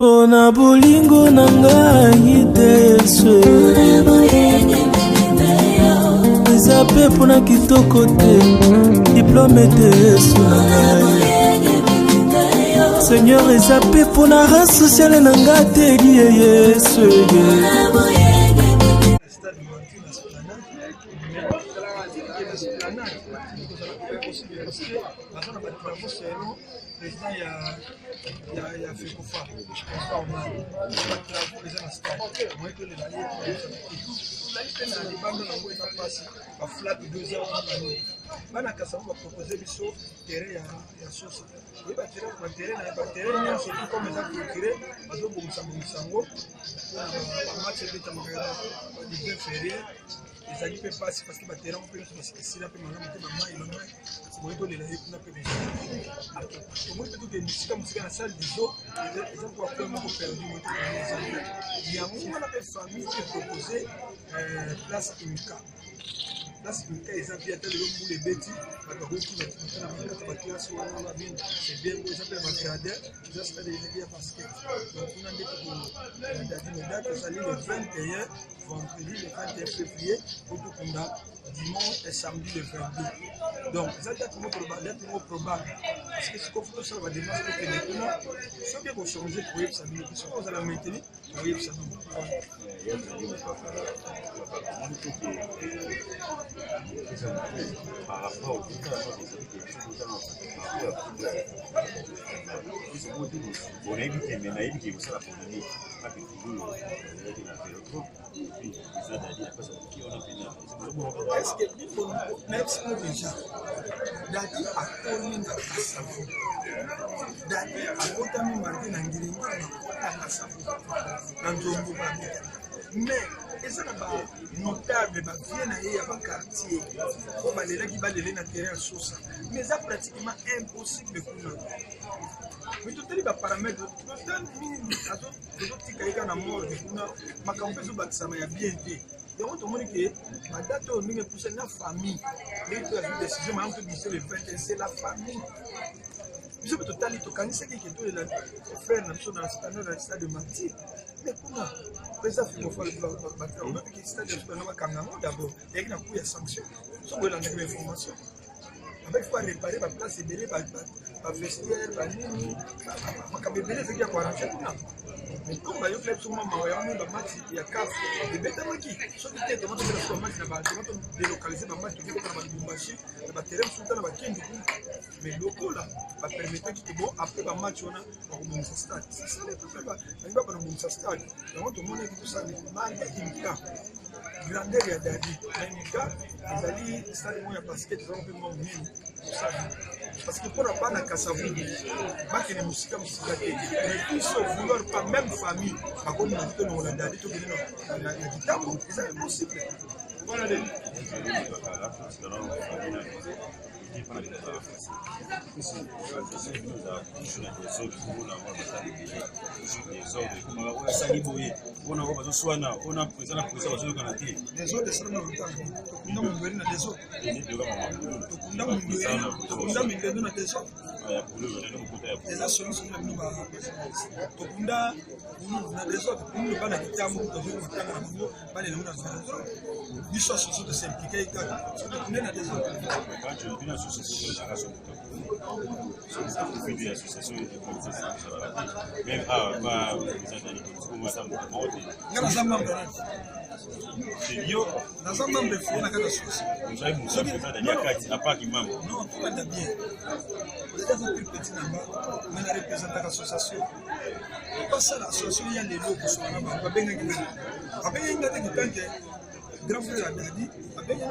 Ona bolingo na ngai Yesu, eza pe mpona kitoko te, diplome te Yesu na ngai. Seigneur, eza pe mpona race sociale na ngai te Yesu. Président il y a fait quoi les alliés peuvent passer parce que le terrain peut être ici là, la salle du zoo, ils ont perdu. Il y a un famille qui est proposé place Imika. Place Imika, ils ont bien les bêtises, c'est bien, ils appellent Macadère, ils ont installé les basket. Donc, on a des le 21 vendredi, le 21 février, pour tout le monde, dimanche et samedi le 22. Donc, ça date probable. Parce que ce qu'on fait, ça va démarrer pour que les gens, ceux qui vont changer pour y s'habiller, ceux qui vont la maintenir, pour y s'habiller. Par rapport au on a évité, mais on a évité que ça la pandémie. Est-ce que même si on déjà, Dadi a connu la savon, Dadi a contamé marqué dans la savon, dans Jombo, mais ça n'a pas notable, il y a un quartier, comme les gens qui va aller dans le terrain sauce, mais c'est pratiquement impossible pour nous. Mais tout les paramètres, tout le monde mort, ma campagne de bien fait. Donc, on dit que la date où nous poussons la famille, les décisions, c'est la famille. Je peux totalement tocaner ce qui est tout le faire dans le stade de martyr. Mais comment les Africains font le bâtiment? On veut que le stade de martyr d'abord, il y a une sanction. Si on veut l'information, avec il faut réparer la place, libérer la vestiaire, la ligne, la ce qui a 47 ans. Mais comme il y a fait souvent un match, il y a 4 et bêtement qui sont des têtes, on va faire un match, on va délocaliser le match, on va faire un terrain sous le terrain, mais locaux là, va permettre que bon, après le match, on a un stade. C'est ça les problèmes. On va pas un stade. Donc tout le monde est tout ça, mais grandeur il y a Dadi. Les alliés, stade où il y a basket, ils ont fait moins parce que pour la bande à Kassavou, il y a musique, mais ils sont vouloir pas même famille, à cause de notre Dadi, tout le monde, c'est impossible. Voilà les. Grand frère Dadi, avec un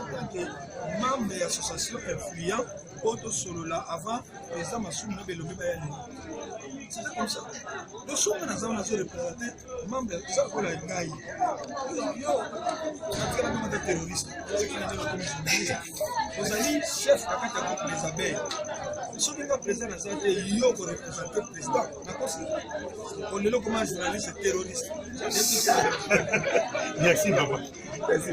membre de l'association influent, auto solo là, avant, les hommes assument le lobby. C'est comme ça. Le soir, nous avons représenté membre de ça pour la gaille. Yo, terroriste, vous allez chef à les abeilles. Si on n'est pas présent dans cette yo pour représenter le président, on est là comme un journaliste terroriste. Merci, papa. Merci.